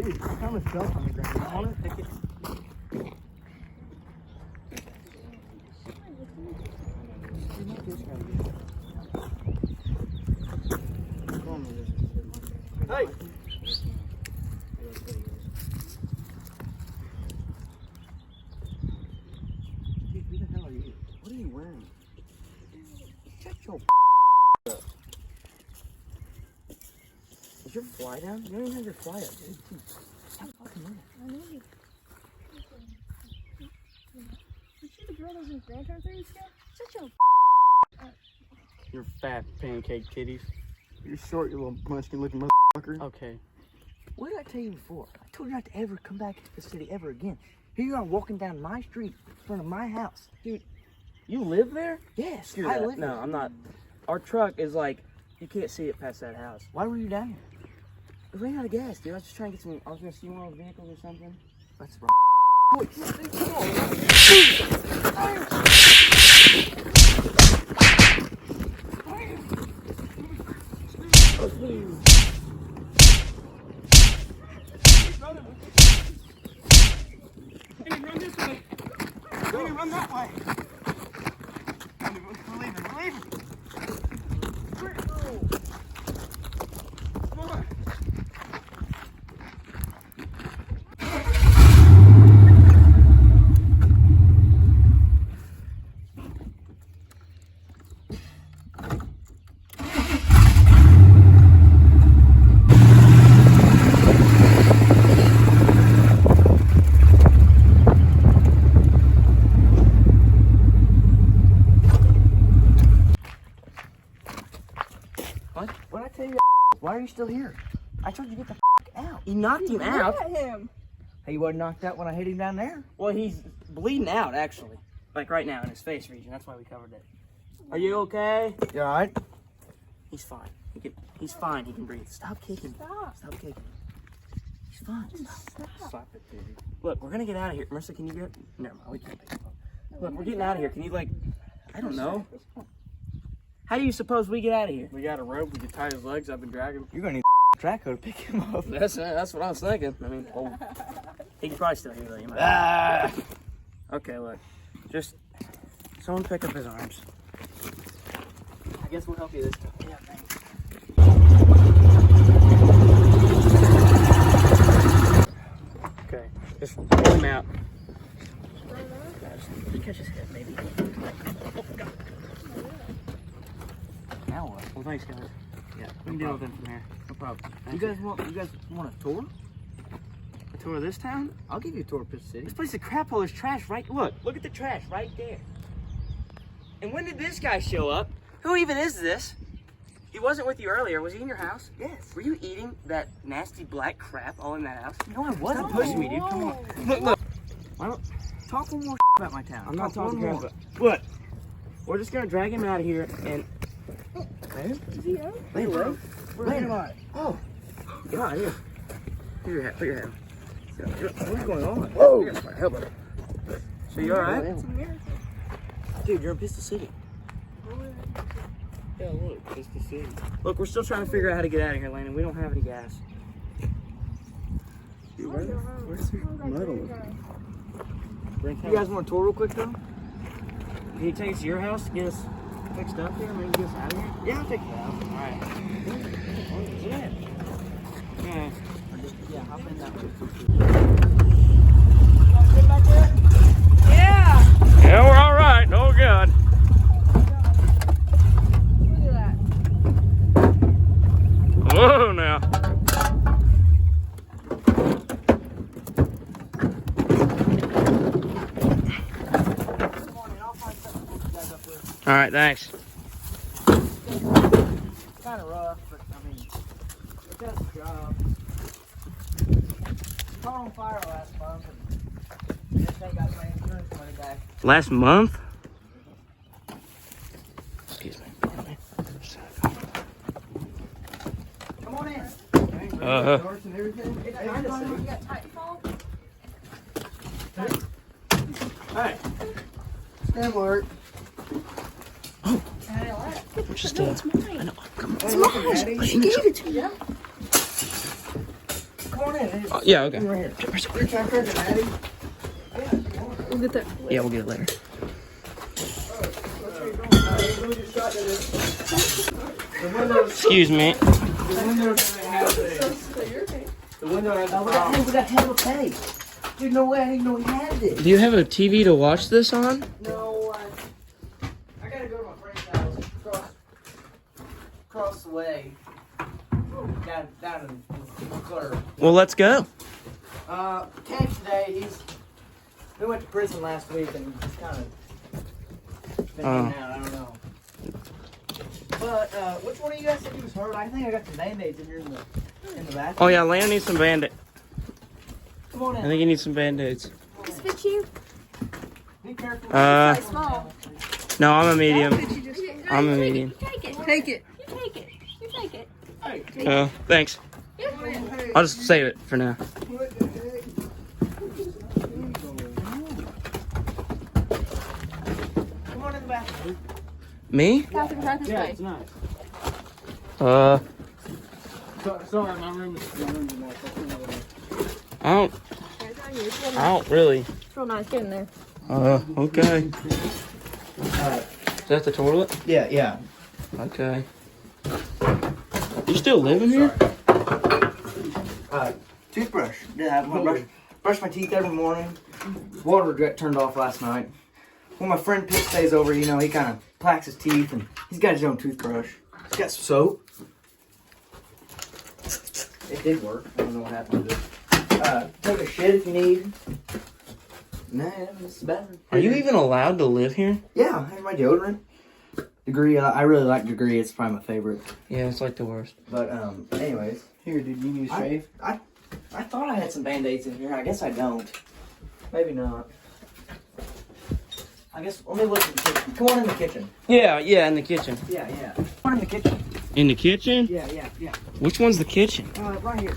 Dude, I found a shelf on the ground. I want to pick it. Hey! Dude, who the hell are you? What are you wearing? Shut your up. Is your fly down? You don't even have your fly up, dude. Stop fucking moving. I know you. You see the girl that was in Grandpa 3 weeks ago? Shut your Your fat pancake titties. You're short, you little munchkin looking motherfucker. Okay. What did I tell you before? I told you not to ever come back to the city ever again. Here you are walking down my street in front of my house. Dude, you live there? Yes, Screw I that. live No, here. I'm not. Our truck is like, you can't see it past that house. Why were you down here? I ran out of gas, dude. I was just trying to get some. I was gonna see one of those vehicles or something. That's wrong. Run this way. Run that way. We're leaving. We're leaving. Come on. What did I tell you? Why are you still here? I told you to get the out. You knocked him out. Look at him. Hey, you wasn't knocked out when I hit him down there? Well, he's bleeding out actually, like right now in his face region. That's why we covered it. Are you okay? You alright? He's fine. He's fine. He can breathe. Stop kicking. Stop. Stop kicking. He's fine. Stop. Slap it, dude. Look, we're gonna get out of here. Marissa, can you get? Never mind. We can't pick him up. Look, we're getting out of here. Can you like? I don't know. How do you suppose we get out of here? We got a rope, we can tie his legs up and drag him. You're gonna need a track hoe to pick him up. That's what I was thinking. I mean, well, he can probably still hear though. You might. Okay, look. Just someone pick up his arms. I guess we'll help you this time. Yeah, thanks. Okay, just pull him out. Just catch his head, maybe. Oh, God. Now what? Well, thanks, guys. Yeah, we can deal with him from here. No problem. You guys want a tour? A tour of this town? I'll give you a tour of Pistol City. This place is a crap hole. There's trash right. Look at the trash right there. And when did this guy show up? Who even is this? He wasn't with you earlier. Was he in your house? Yes. Were you eating that nasty black crap all in that house? No, I wasn't. Stop pushing me, dude. Come on. Look. Why don't Talk one more about my town. I'm not Talk talking one crap. more. Look, we're just gonna drag him out of here and. Is he out? Wait, bro. Wait a minute. Oh, get out of here. Put your hat. Put your hat. What's going on? Whoa. Help me. So you all right? It's a miracle. Dude, you're in Pistol City. Yeah, look, just to see. Look, we're still trying to figure out how to get out of here, Landon. We don't have any gas. Dude, where's the metal? You guys want a tour real quick though? Can you take us to your house to get us fixed up here? Maybe get us out of here? Yeah, I'll take you out. All right. Yeah. Yeah. Yeah, hop in that way. Yeah. Yeah, we're all right. Oh, good. Look at that. Whoa, now. All right, thanks. Kind of rough, but I mean, it does the job. Caught on fire last month, and just ain't got my insurance money back. Last month? Excuse me. Come on in. Uh-huh. And everything. Is that kind of you got Titanfall? Alright. Stand alert. We're just No, it's mine. I know. Come on. It's mine. She gave it to you. on in. Yeah, okay. Right here. Your tractor, Maddie. We'll get that. Yeah, we'll get it later. Excuse me. The window has Oh, we got to have a pay. Dude, no way. I didn't know he had this. Do you have a TV to watch this on? No, I gotta go to my friend's house across the way. Down in McClure. Well, let's go. Tank today, we went to prison last week and he's kind of been hanging out, I don't know. But, which one of you guys said he was hurt? I think I got some Band-Aids in here in the bathroom. Oh, yeah, Lana needs some Band-Aids. Come on I in. think he needs some Band-Aids. This fit you? Be careful. Small. No, I'm a medium. I'm a medium. Take it. Take it. You take it. You take it. Thanks. I'll just save it for now. Come on in the bathroom. Me? Right this Yeah, way. it's nice. Sorry, my room is nice. I don't really. It's real nice. Get in there. Okay. Is that the toilet? Yeah. Okay. You still living here? Toothbrush. Yeah, I brush my teeth every morning. Water got turned off last night. When my friend Pitt stays over, you know, he kind of plaques his teeth and he's got his own toothbrush. He's got some soap. It did work. I don't know what happened to it. Take a shit if you need. Nah, it's better. Are you even allowed to live here? Yeah, I have my deodorant. Degree, I really like Degree. It's probably my favorite. Yeah, it's like the worst. But, anyways. Here, did you need a shave? I thought I had some Band-Aids in here. I guess I don't. Maybe not. I guess, let me look in the kitchen. Come on in the kitchen. Yeah, in the kitchen. Yeah. Come on in the kitchen. In the kitchen? Yeah. Which one's the kitchen? Right here.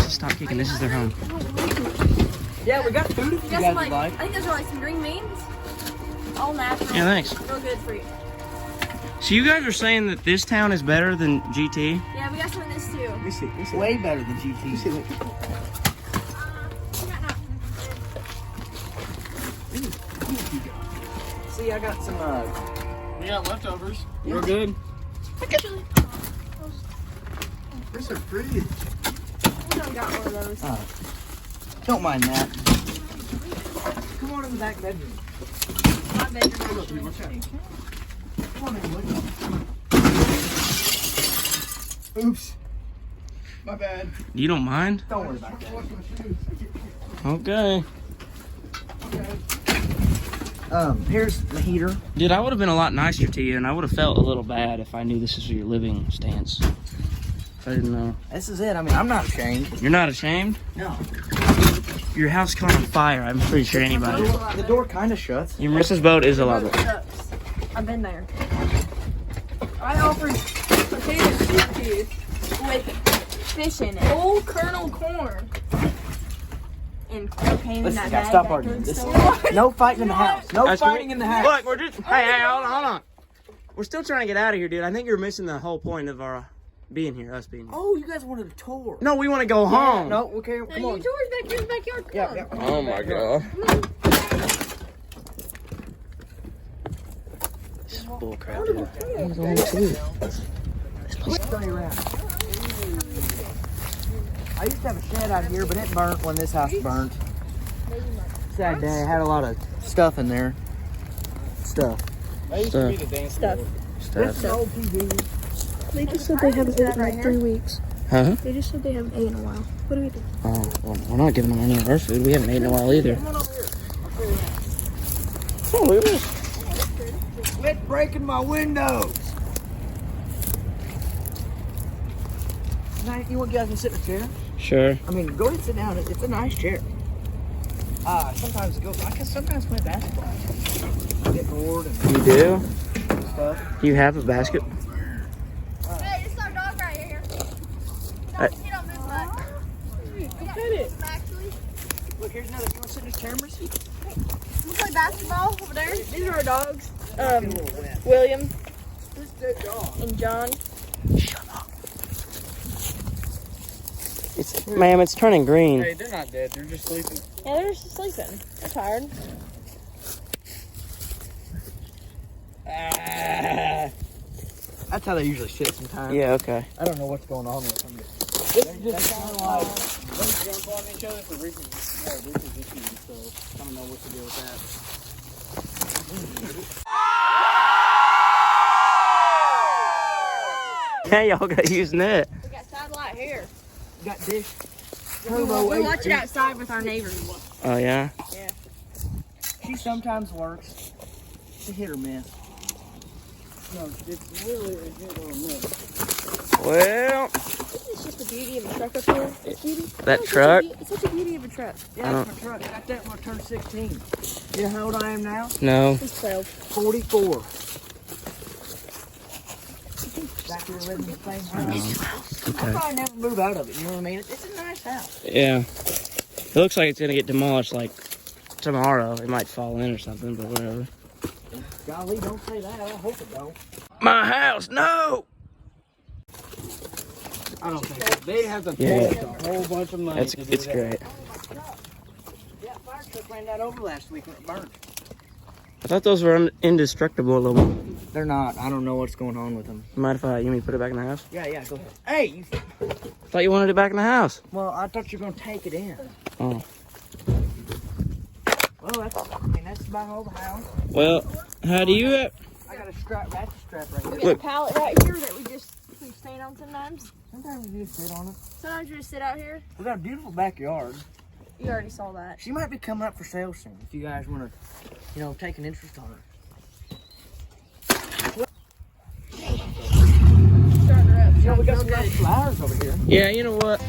Stop kicking. This is their home. Yeah, we got food if you Got guys some, would like. I think those are like some green beans. All natural. Yeah, thanks. Real good for you. So you guys are saying that this town is better than GT? Yeah, we got some of this too. Let me see. Way better than GT. We got nothing. See, I got some, We got leftovers. We're good. Actually, These are pretty. we don't got one of those. don't mind that. Come on in the back bedroom. My bedroom. Come on in, look. Oops. My bad. You don't mind? Don't worry about that. Okay. Here's the heater. Dude, I would have been a lot nicer to you, and I would have felt a little bad if I knew this is your living stance. If I didn't know. This is it. I mean, I'm not ashamed. You're not ashamed? No. Your house caught on fire. I'm pretty sure anybody. The door kind of shuts. Your Marissa's boat is a lot. I've been there. I offered potato soup to you with fish in it. Whole kernel corn. And cocaine in Listen, that guys, bag. stop that arguing. goes This, so- no fighting in the house. No Guys, fighting in the house. Look, we're just. Hey, hold on. We're still trying to get out of here, dude. I think you're missing the whole point of our being here, us being here. Oh, you guys wanted a tour. No, we want to go home. No, okay, No, come your on. tour's back here in the backyard. Come on. Yeah. Oh my god. This is bullcrap, dude. Turn you around. I used to have a shed out here, but it burnt when this house burnt. Sad day. I had a lot of stuff in there. Stuff. That used to be the dance Stuff. Stuff. This old TV. They just said they haven't ate in like 3 weeks. Huh? They just said they haven't ate in a while. What do we do? Oh, well, we're not giving them any of our food. We haven't eaten in a while either. Come on over here. Oh, look at this. Quit breaking my windows. Now, you want guys to sit in a chair? Sure. I mean, go ahead and sit down. It's a nice chair. Sometimes it goes. I can sometimes play basketball. Get bored and You do? stuff. You have a basket? Hey, this is our dog right here. He don't move much. Look at it. Actually, Look, here's another. You want to sit in this chair, Mercy? we play basketball over there. These are our dogs. Get a little wet. William Who's that dog? and John. Shut up. It's, ma'am, it's turning green. Hey, they're not dead. They're just sleeping. Yeah, they're just sleeping. They're tired. That's how they usually sit sometimes. Yeah, okay. I don't know what's going on with them. They just kind of like, they jump on each other for Reese's issues, so I don't know what to do with that. Yeah, y'all got to use net. We got satellite here. Got dish. We watch it outside with our neighbors. Oh, yeah? She sometimes works. It's a hit or miss. No, it's really a hit or a miss. Well, It's just the beauty of a truck up here. It's beauty. that truck? It's such a beauty of a truck. Yeah, that's my truck. Got that when I turned 16. You know how old I am now? No. It's 12. 44. Back here living in the same house. I'll Okay. probably never move out of it, you know what I mean? It's a nice house. Yeah. It looks like it's going to get demolished, like, tomorrow. It might fall in or something, but whatever. Golly, don't say that. I hope it don't. My house, no! I don't think so. They have to Yeah. pay a whole bunch of money It's to do it's that. great. Yeah, fire truck ran that over last week and it burned. I thought those were indestructible a little bit. They're not. I don't know what's going on with them. Mind if you want me to put it back in the house? Yeah, go ahead. Hey, you, Thought you wanted it back in the house. well, I thought you were going to take it in. Oh. Well, that's my whole house. Well, how do you... I got a ratchet strap right We here. got Look. a pallet right here that we stand on sometimes. Sometimes you just sit on it. Sometimes we just sit out here. We got a beautiful backyard. You already saw that. She might be coming up for sale soon if you guys want to, take an interest on her. Starting her up. We got some nice flowers over here. Yeah, you know what?